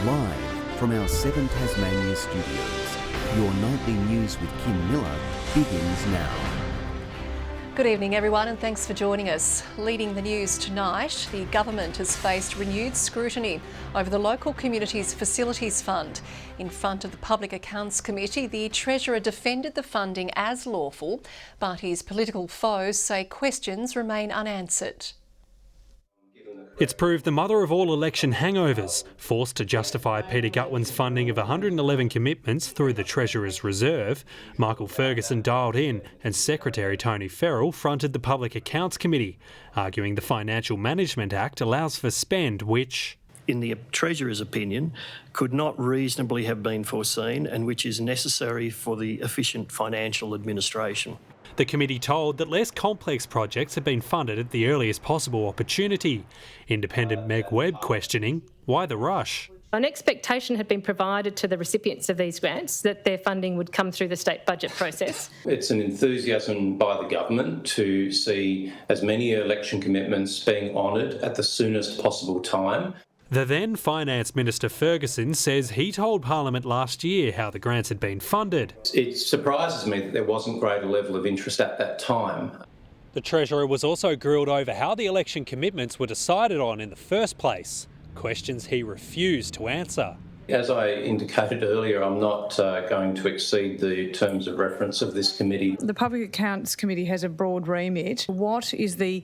Live from our 7 Tasmania studios, your nightly news with Kim Miller begins now. Good evening everyone and thanks for joining us. Leading the news tonight, the government has faced renewed scrutiny over the Local Communities Facilities Fund. In front of the Public Accounts Committee, the Treasurer defended the funding as lawful, but his political foes say questions remain unanswered. It's proved the mother of all election hangovers, forced to justify Peter Gutwin's funding of 111 commitments through the Treasurer's Reserve. Michael Ferguson dialed in and Secretary Tony Farrell fronted the Public Accounts Committee, arguing the Financial Management Act allows for spend which, in the Treasurer's opinion, could not reasonably have been foreseen and which is necessary for the efficient financial administration. The committee told that less complex projects have been funded at the earliest possible opportunity. Independent Meg Webb questioning, why the rush? An expectation had been provided to the recipients of these grants that their funding would come through the state budget process. It's an enthusiasm by the government to see as many election commitments being honoured at the soonest possible time. The then Finance Minister Ferguson says he told Parliament last year how the grants had been funded. It surprises me that there wasn't greater level of interest at that time. The Treasurer was also grilled over how the election commitments were decided on in the first place, questions he refused to answer. As I indicated earlier, I'm not going to exceed the terms of reference of this committee. The Public Accounts Committee has a broad remit. What is the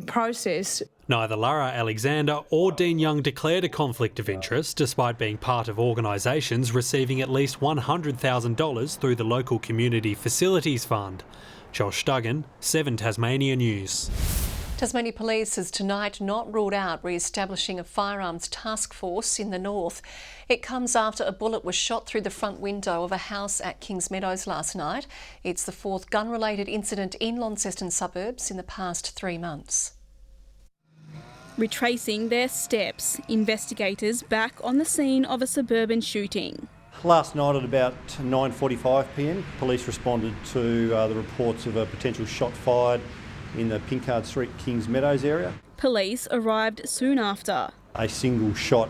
process? Neither Lara Alexander or Dean Young declared a conflict of interest, despite being part of organisations receiving at least $100,000 through the Local Community Facilities Fund. Josh Duggan, 7 Tasmania News. Tasmania Police has tonight not ruled out re-establishing a firearms task force in the north. It comes after a bullet was shot through the front window of a house at Kings Meadows last night. It's the 4th gun-related incident in Launceston suburbs in the past 3 months. Retracing their steps, investigators back on the scene of a suburban shooting. Last night at about 9:45 p.m, police responded to the reports of a potential shot fired in the Pinkard Street, Kings Meadows area. Police arrived soon after. A single shot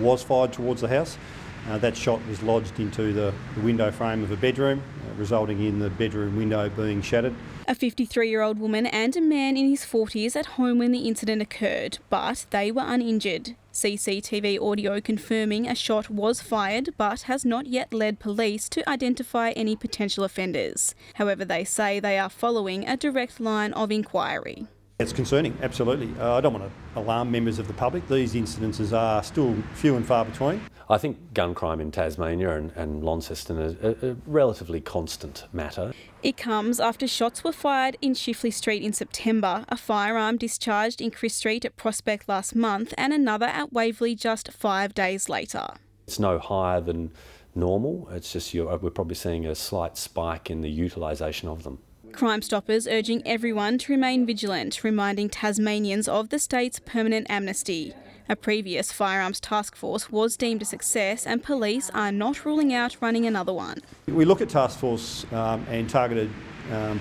was fired towards the house. That shot was lodged into the window frame of a bedroom, resulting in the bedroom window being shattered. A 53-year-old woman and a man in his 40s at home when the incident occurred, but they were uninjured. CCTV audio confirming a shot was fired but has not yet led police to identify any potential offenders. However, they say they are following a direct line of inquiry. It's concerning, absolutely. I don't want to alarm members of the public. These incidences are still few and far between. I think gun crime in Tasmania and Launceston is a relatively constant matter. It comes after shots were fired in Shifley Street in September, a firearm discharged in Chris Street at Prospect last month and another at Waverley just 5 days later. It's no higher than normal. It's just we're probably seeing a slight spike in the utilisation of them. Crime Stoppers urging everyone to remain vigilant, reminding Tasmanians of the state's permanent amnesty. A previous firearms task force was deemed a success and police are not ruling out running another one. We look at task force and targeted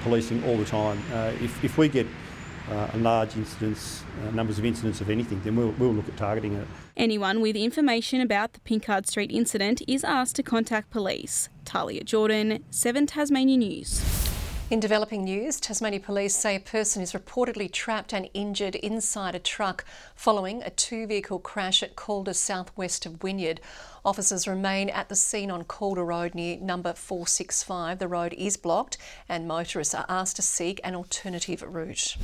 policing all the time. If we get large numbers of incidents of anything, then we'll look at targeting it. Anyone with information about the Pinkard Street incident is asked to contact police. Talia Jordan, 7 Tasmania News. In developing news, Tasmania Police say a person is reportedly trapped and injured inside a truck following a 2-vehicle crash at Calder southwest of Wynyard. Officers remain at the scene on Calder Road near number 465. The road is blocked and motorists are asked to seek an alternative route.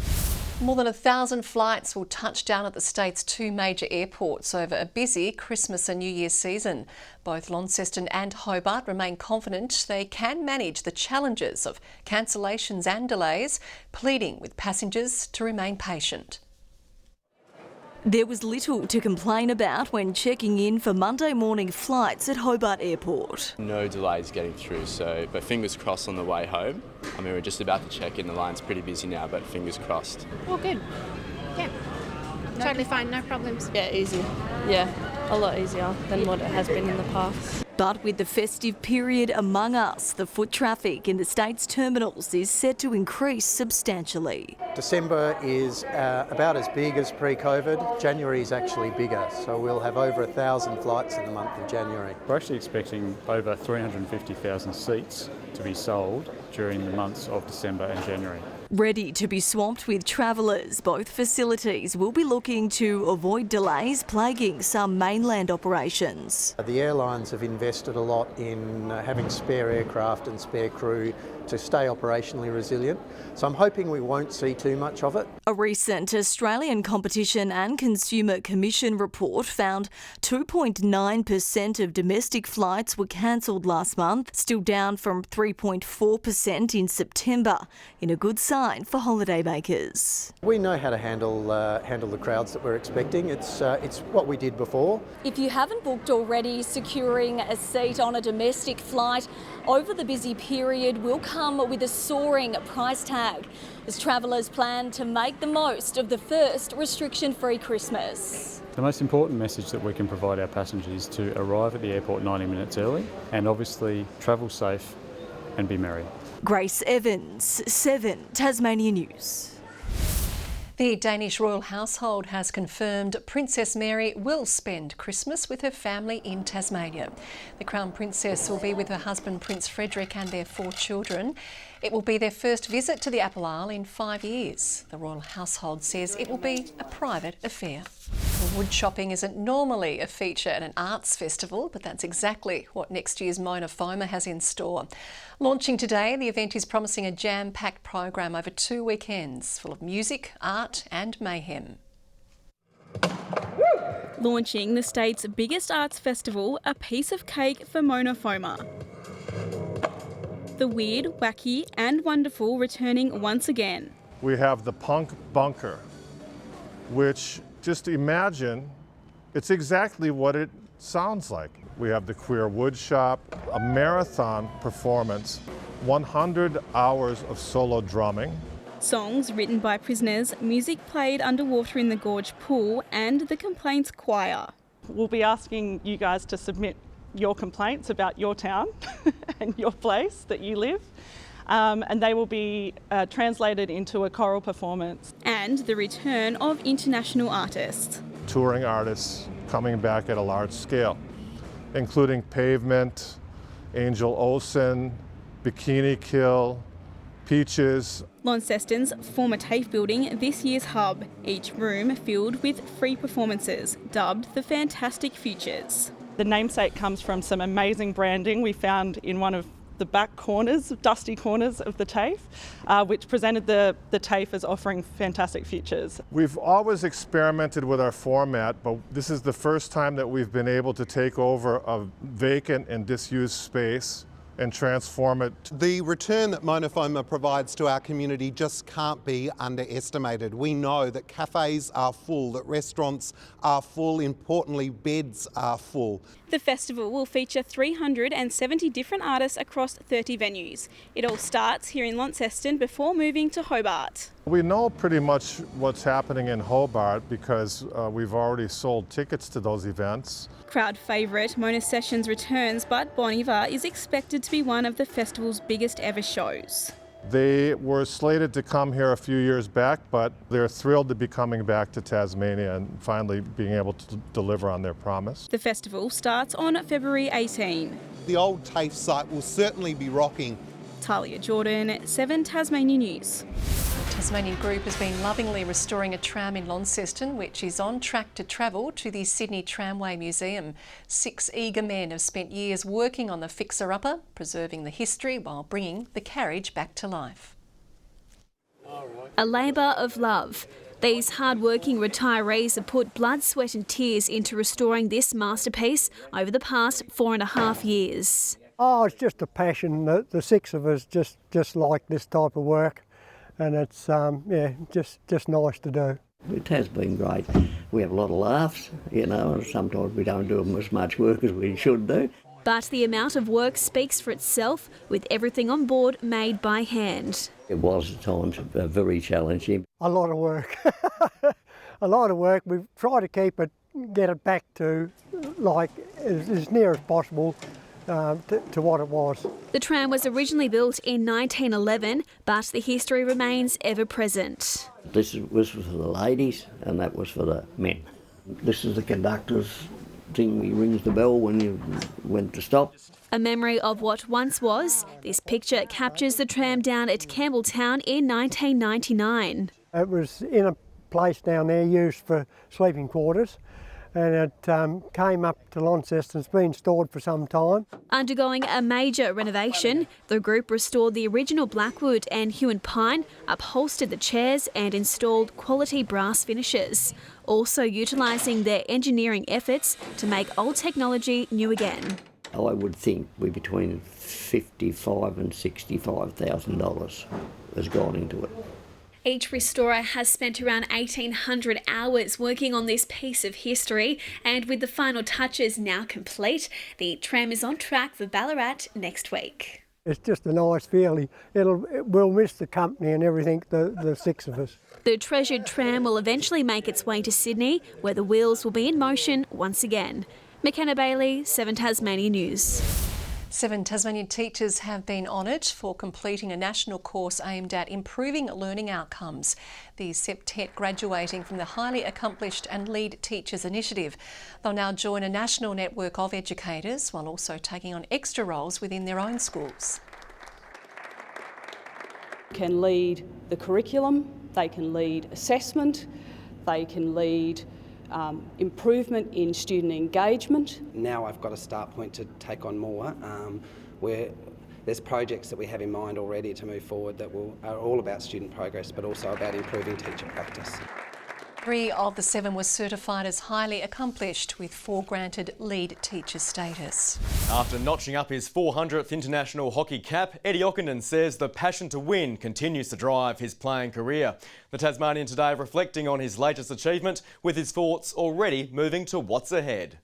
More than 1,000 flights will touch down at the state's 2 major airports over a busy Christmas and New Year's season. Both Launceston and Hobart remain confident they can manage the challenges of cancellations and delays, pleading with passengers to remain patient. There was little to complain about when checking in for Monday morning flights at Hobart Airport. No delays getting through, but fingers crossed on the way home. I mean, we're just about to check in. The line's pretty busy now, but fingers crossed. All good. Yeah. Totally fine, no problems. Yeah, easy. Yeah, a lot easier than what it has been in the past. But with the festive period among us, the foot traffic in the state's terminals is set to increase substantially. December is about as big as pre-COVID. January is actually bigger, so we'll have over 1,000 flights in the month of January. We're actually expecting over 350,000 seats to be sold during the months of December and January. Ready to be swamped with travellers, both facilities will be looking to avoid delays plaguing some mainland operations. The airlines have invested a lot in having spare aircraft and spare crew to stay operationally resilient, so I'm hoping we won't see too much of it. A recent Australian Competition and Consumer Commission report found 2.9% of domestic flights were cancelled last month, still down from 3.4% in September, in a good sign for holidaymakers. We know how to handle the crowds that we're expecting. It's what we did before. If you haven't booked already, securing a seat on a domestic flight over the busy period will come with a soaring price tag as travellers plan to make the most of the first restriction-free Christmas. The most important message that we can provide our passengers is to arrive at the airport 90 minutes early and obviously travel safe and be merry. Grace Evans, 7 Tasmania News. The Danish royal household has confirmed Princess Mary will spend Christmas with her family in Tasmania. The Crown Princess will be with her husband Prince Frederick and their 4 children. It will be their first visit to the Apple Isle in 5 years. The royal household says it will be a private affair. Wood shopping isn't normally a feature at an arts festival, but that's exactly what next year's Foma has in store. Launching today, the event is promising a jam-packed program over 2 weekends, full of music, art and mayhem. Launching the state's biggest arts festival, a piece of cake for Foma. The weird, wacky and wonderful returning once again. We have the Punk Bunker, which, just imagine, it's exactly what it sounds like. We have the Queer Wood Shop, a marathon performance, 100 hours of solo drumming. Songs written by prisoners, music played underwater in the Gorge Pool and the Complaints Choir. We'll be asking you guys to submit your complaints about your town and your place that you live. And they will be translated into a choral performance. And the return of international artists. Touring artists coming back at a large scale, including Pavement, Angel Olsen, Bikini Kill, Peaches. Launceston's former TAFE building, this year's hub, each room filled with free performances, dubbed the Fantastic Futures. The namesake comes from some amazing branding we found in one of the back corners, dusty corners of the TAFE, which presented the TAFE as offering fantastic futures. We've always experimented with our format, but this is the first time that we've been able to take over a vacant and disused space and transform it. The return that Foma provides to our community just can't be underestimated. We know that cafes are full, that restaurants are full, importantly beds are full. The festival will feature 370 different artists across 30 venues. It all starts here in Launceston before moving to Hobart. We know pretty much what's happening in Hobart because we've already sold tickets to those events. Crowd favourite Mona Sessions returns, but Bon Iver is expected to be one of the festival's biggest ever shows. They were slated to come here a few years back, but they're thrilled to be coming back to Tasmania and finally being able to deliver on their promise. The festival starts on February 18. The old TAFE site will certainly be rocking. Talia Jordan, 7 Tasmania News. The Tasmanian group has been lovingly restoring a tram in Launceston, which is on track to travel to the Sydney Tramway Museum. 6 eager men have spent years working on the fixer-upper, preserving the history while bringing the carriage back to life. A labour of love. These hard-working retirees have put blood, sweat and tears into restoring this masterpiece over the past 4.5 years. Oh, it's just a passion. The 6 of us just like this type of work, and it's just nice to do. It has been great. We have a lot of laughs, and sometimes we don't do as much work as we should do. But the amount of work speaks for itself, with everything on board made by hand. It was at times very challenging. A lot of work. A lot of work. We've tried to get it back to like as near as possible to what it was. The tram was originally built in 1911, but the history remains ever present. This was for the ladies and that was for the men. This is the conductor's thing. He rings the bell when you went to stop. A memory of what once was, this picture captures the tram down at Campbelltown in 1999. It was in a place down there used for sleeping quarters, and it came up to Launceston. It's been stored for some time. Undergoing a major renovation, the group restored the original blackwood and hewn pine, upholstered the chairs and installed quality brass finishes, also utilising their engineering efforts to make old technology new again. I would think we're between $55,000 and $65,000 has gone into it. Each restorer has spent around 1,800 hours working on this piece of history, and with the final touches now complete, the tram is on track for Ballarat next week. It's just a nice feeling. We'll miss the company and everything, the six of us. The treasured tram will eventually make its way to Sydney, where the wheels will be in motion once again. McKenna Bailey, 7 Tasmania News. 7 Tasmanian teachers have been honoured for completing a national course aimed at improving learning outcomes. The Septet graduating from the Highly Accomplished and Lead Teachers Initiative. They'll now join a national network of educators while also taking on extra roles within their own schools. Can lead the curriculum, they can lead assessment, they can lead improvement in student engagement. Now I've got a start point to take on more, where there's projects that we have in mind already to move forward that are all about student progress but also about improving teacher practice. 3 of the 7 were certified as highly accomplished, with 4 granted lead teacher status. After notching up his 400th international hockey cap, Eddie Ockenden says the passion to win continues to drive his playing career. The Tasmanian today reflecting on his latest achievement, with his thoughts already moving to what's ahead.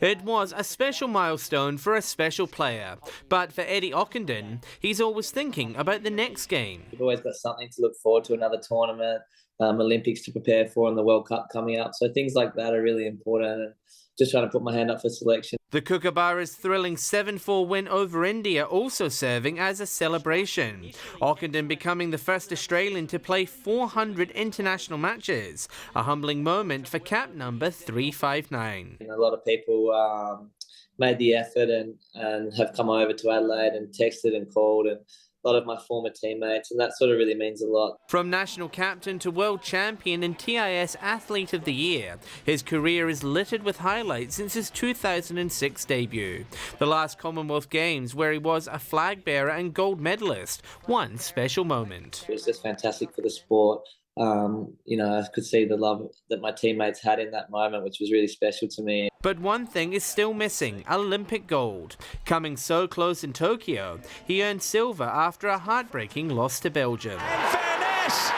It was a special milestone for a special player, but for Eddie Ockenden, he's always thinking about the next game. You've always got something to look forward to, another tournament, Olympics to prepare for, and the World Cup coming up. So things like that are really important, and just trying to put my hand up for selection. The Kookaburras' thrilling 7-4 win over India also serving as a celebration. Ockenden becoming the first Australian to play 400 international matches, a humbling moment for cap number 359. A lot of people made the effort and have come over to Adelaide and texted and called, and a lot of my former teammates, and that sort of really means a lot. From national captain to world champion and TIS Athlete of the Year, his career is littered with highlights since his 2006 debut. The last Commonwealth Games, where he was a flag bearer and gold medalist, one special moment. It was just fantastic for the sport. I could see the love that my teammates had in that moment, which was really special to me. But one thing is still missing, Olympic gold. Coming so close in Tokyo, he earned silver after a heartbreaking loss to Belgium. And Van Ness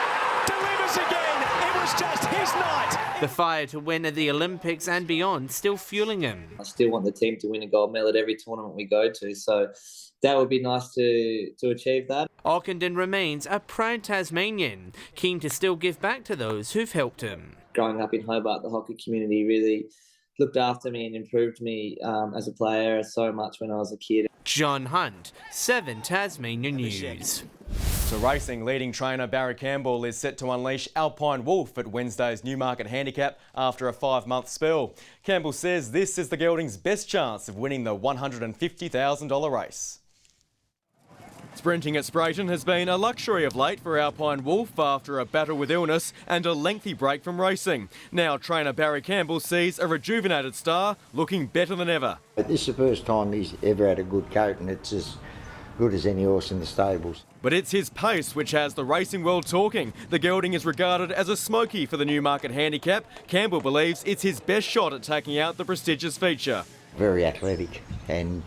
delivers again. It was just his night. The fire to win at the Olympics and beyond still fueling him. I still want the team to win a gold medal at every tournament we go to, so that would be nice to achieve that. Ockenden remains a proud Tasmanian, keen to still give back to those who've helped him. Growing up in Hobart, the hockey community really looked after me and improved me as a player so much when I was a kid. John Hunt, 7 Tasmania News. To racing, leading trainer Barry Campbell is set to unleash Alpine Wolf at Wednesday's Newmarket Handicap after a 5-month spell. Campbell says this is the gelding's best chance of winning the $150,000 race. Sprinting at Sprayton has been a luxury of late for Alpine Wolf after a battle with illness and a lengthy break from racing. Now trainer Barry Campbell sees a rejuvenated star looking better than ever. This is the first time he's ever had a good coat, and it's as good as any horse in the stables. But it's his pace which has the racing world talking. The gelding is regarded as a smoky for the Newmarket Handicap. Campbell believes it's his best shot at taking out the prestigious feature. Very athletic and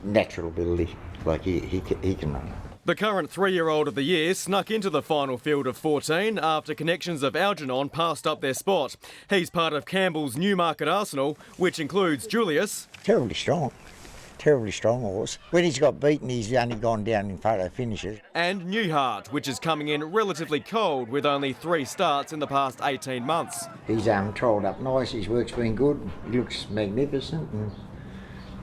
natural ability, like he can run. The current 3-year-old of the year snuck into the final field of 14 after connections of Algernon passed up their spot. He's part of Campbell's Newmarket arsenal, which includes Julius. Terribly strong horse. When he's got beaten, he's only gone down in photo finishes. And Newhart, which is coming in relatively cold with only 3 starts in the past 18 months. He's trolled up nice, his work's been good, he looks magnificent, and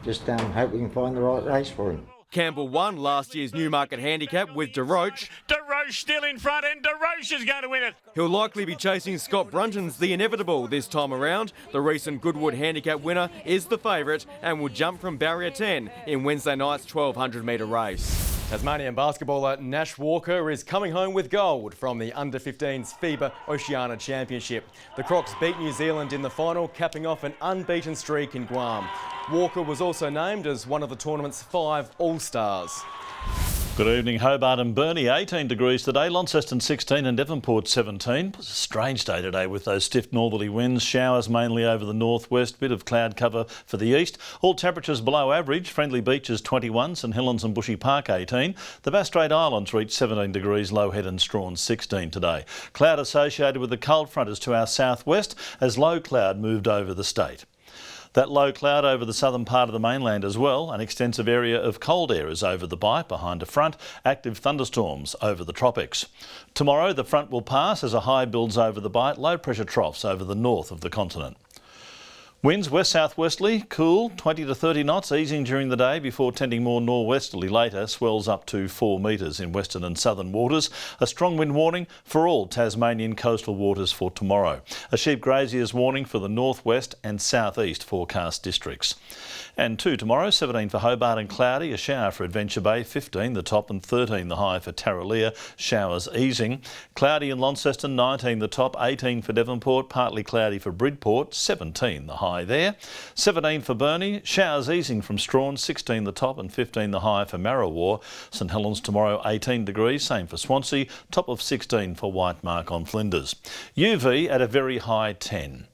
Just hope we can find the right race for him. Campbell won last year's Newmarket Handicap with DeRoche. DeRoche still in front and DeRoche is going to win it. He'll likely be chasing Scott Brunton's The Inevitable this time around. The recent Goodwood Handicap winner is the favourite and will jump from barrier 10 in Wednesday night's 1200 metre race. Tasmanian basketballer Nash Walker is coming home with gold from the Under-15s FIBA Oceania Championship. The Crocs beat New Zealand in the final, capping off an unbeaten streak in Guam. Walker was also named as one of the tournament's 5 All-Stars. Good evening. Hobart and Burnie 18 degrees today, Launceston 16 and Devonport 17. It was a strange day today with those stiff northerly winds, showers mainly over the northwest, bit of cloud cover for the east. All temperatures below average. Friendly Beaches 21, St Helens and Bushy Park 18. The Bass Strait Islands reached 17 degrees, Low Head and Strawn 16 today. Cloud associated with the cold front is to our southwest as low cloud moved over the state. That low cloud over the southern part of the mainland as well. An extensive area of cold air is over the Bight behind a front. Active thunderstorms over the tropics. Tomorrow the front will pass as a high builds over the Bight. Low pressure troughs over the north of the continent. Winds west-southwesterly, cool, 20 to 30 knots, easing during the day before tending more northwesterly later, swells up to 4 metres in western and southern waters. A strong wind warning for all Tasmanian coastal waters for tomorrow. A sheep grazier's warning for the northwest and southeast forecast districts. And 2 tomorrow, 17 for Hobart and cloudy, a shower for Adventure Bay, 15 the top and 13 the high for Tarraleah, showers easing. Cloudy in Launceston, 19 the top, 18 for Devonport, partly cloudy for Bridport, 17 the high there. 17 for Burnie, showers easing from Strawn, 16 the top and 15 the high for Marrawar. St Helens tomorrow 18 degrees, same for Swansea, top of 16 for Whitemark on Flinders. UV at a very high 10.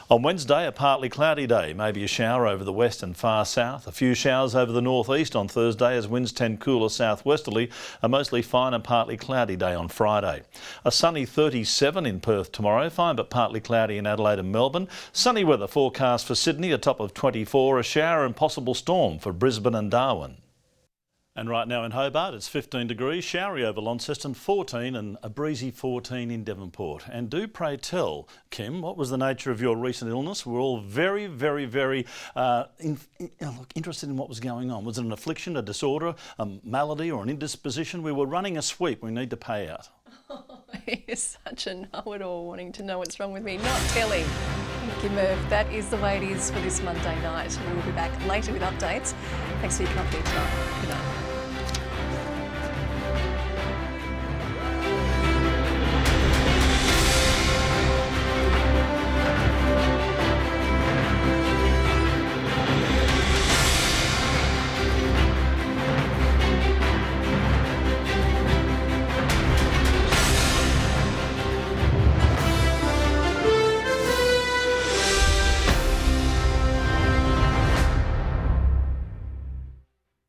On Wednesday, a partly cloudy day, maybe a shower over the west and far south. A few showers over the northeast on Thursday as winds tend cooler southwesterly. A mostly fine and partly cloudy day on Friday. A sunny 37 in Perth tomorrow, fine but partly cloudy in Adelaide and Melbourne. Sunny weather forecast for Sydney, a top of 24. A shower and possible storm for Brisbane and Darwin. And right now in Hobart, it's 15 degrees, showery over Launceston, 14 and a breezy 14 in Devonport. And do pray tell, Kim, what was the nature of your recent illness? We're all very, very, very interested in what was going on. Was it an affliction, a disorder, a malady or an indisposition? We were running a sweep. We need to pay out. Oh, you're such a know-it-all wanting to know what's wrong with me. Not telling. Thank you, Merv. That is the way it is for this Monday night. We will be back later with updates. Thanks for your company tonight. Good night.